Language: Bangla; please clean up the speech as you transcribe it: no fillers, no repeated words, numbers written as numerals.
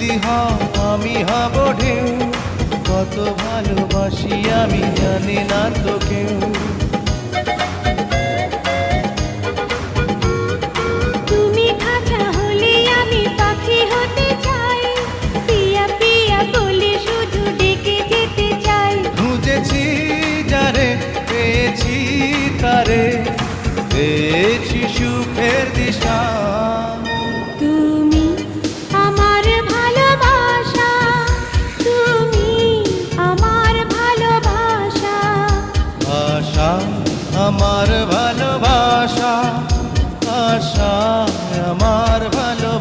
যদি হও আমি হব ঢেউ, কত ভালোবাসি আমি জানি না তো কেউ। তুমি খাঁচা হলে আমি পাখি হতে চাই, পিয়া পিয়া বলে শুধু ডেকে যেতে চাই। খুঁজেছি যারে পেয়েছি তারে, পেয়েছি সুখের দিশা। তুমি আমার ভালোবাসা, তুমি আমার ভালোবাসা। আশা আমার ভালোবাসা, আশা আমার ভালো